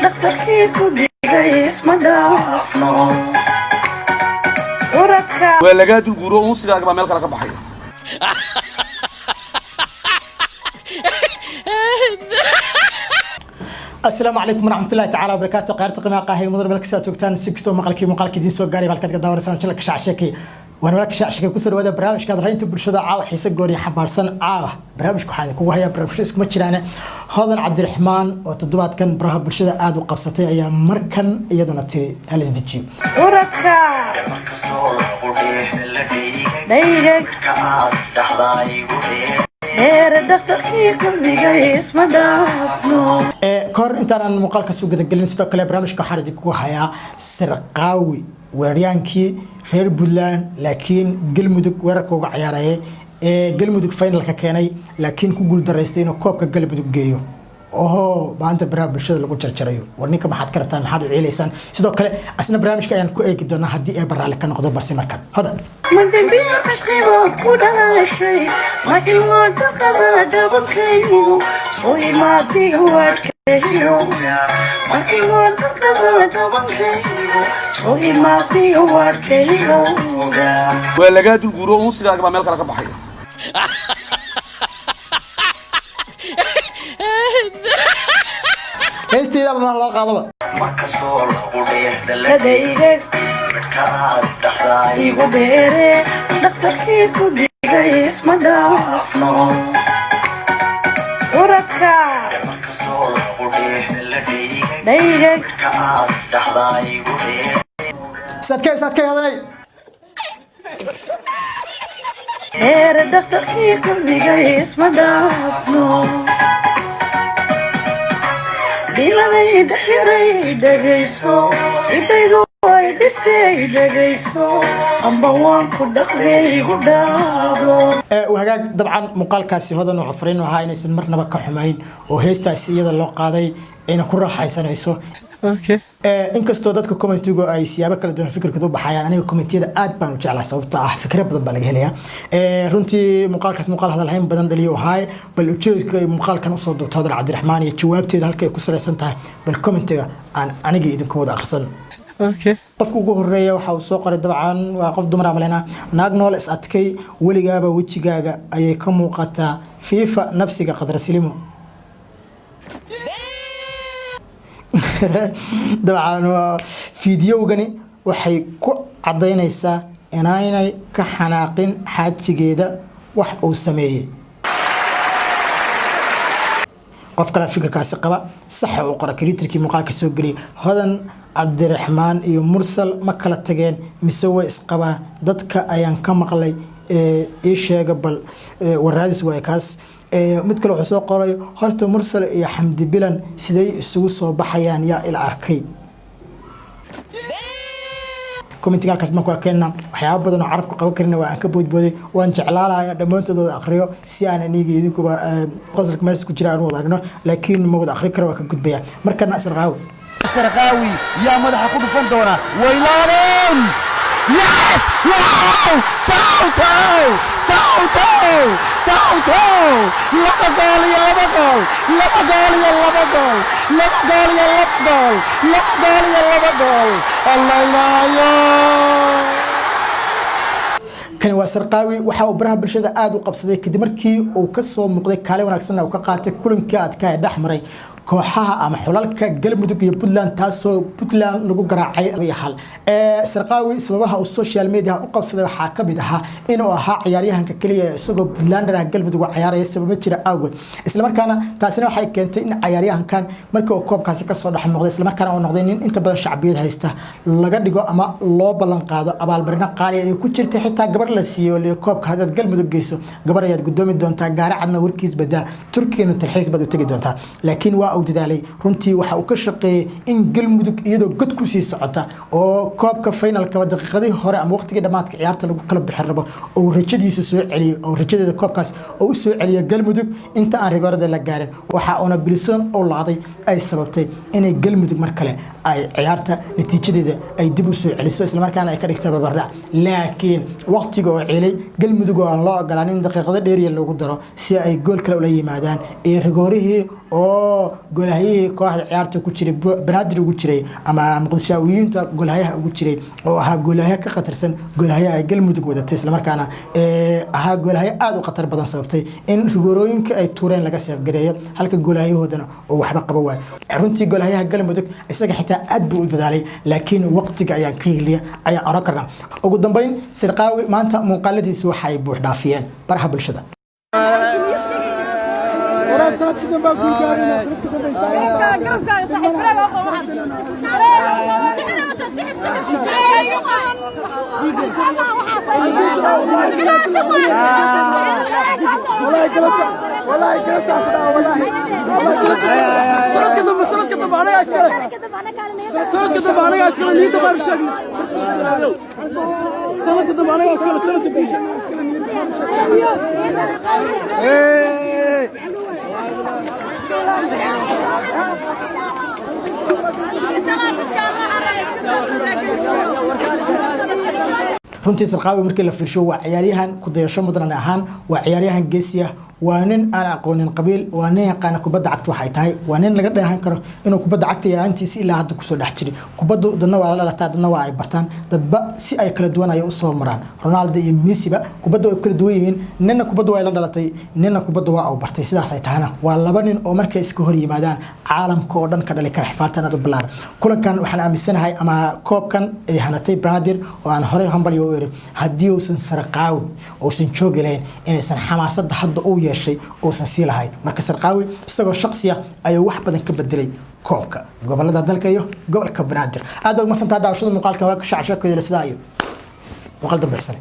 dhakhtarkii ku dhigay isma dhaafno waa lagaa dulguuro unsigaaga baa meel kale ka baxaya السلام عليكم ورحمة الله تعالى وبركاته قارة قناة قاهي مدر ملك ساتوكتان سيكستو مقالكي دين سو غاري بالكاد داور سان شلك شعشكي وانا لك شعشكي كسر ودا برامج كاد راينتو برشدا عاو حيسه غوري حبارسن برامج كحاين كو هيا برامج اسكو ما جيران هودن عبد الرحمن oo toddobaadkan baraha bulshada aad u qabsatay ayaa markan iyaduna tiri halis dijiyo uraka dayga dhakhtarkii ku dhigay isma dhaafno kor intaan muuqaalka soo gadagelin sidoo kale barnaamijka xaridi ku haya sirqaawi weeraryankii reer Puntland laakiin galmudug weerarka uga ciyaarayay galmudug finalka keenay laakiin ku guul dareystay inuu koobka galmudug geeyo baanta baraha bulshada lagu jarjarayo warninka maxaad ka rabtaan maxaad u ciilaysan sidoo kale asna barnaamijka ayaan ku eegi doonaa hadii ay baraale ka noqdo barsi markan hada mandambiyo qashqibo ku dhalashay ma ilmaanta qada dhabankayo soo imaadiyo wadkayo ma ilmaanta qada dhabankayo soo imaadiyo wadkayo waa lagaa dulguuro unsigaaga baa meel kale ka baxaya heestiida ma loo qaadaba marka soo lagu dheehdalladayga kaad dhaxday igu beere dhakhtarkii ku dhigay isma dhaafno uraka marka soo lagu dheehdalladayga kaad dhaxday igu beere sadkay hadanay dhakhtarkii ku dhigay isma dhaafno diladay dhaxiray dhagayso idaydu ay dhistay dhagayso amba waan ku dhaqday igu dhaado hagaag dabcan muuqaalkaasi hodan oo xafreen waxa inaysan marnaba ka xumayn oo heestaasi iyada loo qaaday ayna ku raaxaysanayso inkastoo dadka commentiga ay siyaabo kala duwan fikirkooda u baxayaan aniga commentiyada aad baan u jeclahay sababtoo ah fikir badan baa laga helayaa runtii muuqaalkaas muuqaal hadalhayn badan dhaliyo wahay bal ujeedka ay muuqaalkan u soo duubtay Hodan Cabdiraxmaan iyo jawaabteeda halka ay ku sareysan tahay bal commentiga aan aniga idinku wada akhrisan qofka ugu horeeya waxa uu soo qoray dabcan waa qof dumar amalena naag nool is adkay weligaaba wajigaaga ayay ka muuqataa fiifa nafsiga qadar silimo dabcan fiidiyowgani waxay ku cadaynaysaa inaanay ka xanaaqin xaajigeeda wax uu sameeyay qof kale fikirkaasi qaba sax oo qora kritikii muuqaalka soo galiyay Hodan Cabdiraxmaan iyo Mursal ma kala tageen mise way isqabaa dadka ayaan ka maqlay ee sheega bal waraadis way kaas mid kale wuxuu soo qoray horta Mursal iyo Xamdi Bilan siday isugu soo baxayaan yaa ila arkay commentiga halkaas ma ku keenna waxyaabo badan oo carabku qaban karina waa aan ka boodbooday waan jeclaalahay in dhamaantooda akhriyo si aan aniga idinkuba qosolka meesha ku jira aan wada aragno laakiin ma wada akhri karo waa ka gudbaya markana sarqaawi yaa madaxa ku dhufan doona waylaan yes wow laba gool kani waa sarqaawi waxa uu baraha bulshada aad u qabsaday kadib markii uu ka soo muuqday kaalin wanaagsan oo ka qaatay kulankii adkaa ee dhaxmaray kooxaha ama xulalka galmudug iyo Puntland taasoo Puntland lagu garaacay hal sarqaawi sababaha uu social media u qabsaday waxa ka mid ah inuu ahaa ciyaaryahanka kaliya isagoo Puntland galmudug u ciyaaraya sabab jira awgeed isla markaana taasina waxay keentay in ciyaaryahankan markii uu koobkaasi ka soo dhex noqday isla markaana uu noqday nin inta badan shacbiyad haysta laga dhigo ama loo ballan qaado abaalmarin qaali ay ku jirtay xitaa gabar la siiyo koobka hadad galmudug geyso gabar ayaad gudoomi doontaa gaari cadna warkiis badaa Turkiina talxiis bad u tagi doontaa laakiin waa dadaalay runtii waxa uu ka shaqeeyay in galmudug iyadoo god ku sii socota oo koobka finalka daqiiqadii hore ama waqtigii dhamaadka ciyaarta lagu kala bixin rabo oo rajadiisa soo celiyay oo rajadeeda koobkaas oo soo celiyay galmudug inta aan rigoorada la gaarin waxa una bilson oo laaday ay sababtay inay galmudug mar kale ay ciyaarta natiijadeeda ay dib u soo celiso isla markaana ay ka dhigto babardhac laakiin waqtiga oo celay galmudug oo aan loo ogolaanin daqiiqado dheeriya lagu daro si ay gool kale ula yimaadaan ee rigoorihii oo goolahayihii kooxda ciyaarta ku jiray banaadir ugu jiray ama muqdishaawiyiinta goolahayaha ugu jiray oo ahaa goolahaye ka khatarsan goolahaye ay galmudug wadatay isla markaana ahaa goolahaye aad u khatar badan sababtay in rigoorooyinka ay tuureen laga seefgareeyo halka goolahayahoodana oo waxba qaba waay runtii goolahayaha galmudug isaga xitaa aad buu u dadaalay laakiin waqtiga ayaan ka heliya ayaan oran karnaa ugu dambeyn Sirqaawi maanta muuqaaladiisu waxay buux dhaafiyeen baraha bulshada runtii Sirqaawi markii la fiirsho waa ciyaaryahan ku dayasho mudan ahaan waa ciyaaryahan geesiya waa nin aan aqoonin qabiil waa nin yaqaan kubadda cagta waxay tahay waa nin laga dheehan karo inuu kubadda cagta yaraantiisa ilaa hadda kusoo dhex jiray kubaddu dadna waa la dhalataa dadna waa ay bartaan dadba si ay kala duwan ay u soo maraan Ronaldo iyo Messi ba kubadda way kala duwan yihiin ninna kubadda waa la dhalatay ninna kubadda waa uu bartay sidaas ay tahana waa laba nin oo markay isku hor yimaadaan caalamka oo dhan ka dhalay kara xifaaltan aad u ballaaran kulankan waxaan aaminsanahay ama koobkan ay hanatay Branadir oo aan horey hambal iyo weeray haddii uusan Sirqaawi uusan joogi lahayn inaysan xamaasadda hadda u yeeshay uusan sii lahayn marka Sirqaawi isagoo shakhsiya ayuu wax badan ka bedelay koobka gobolada dalka iyo gobolka Branadir aad ugu masantahay daawashada muuqaalka waa ka shacabka sidaa iyo muuqaal dambe xsan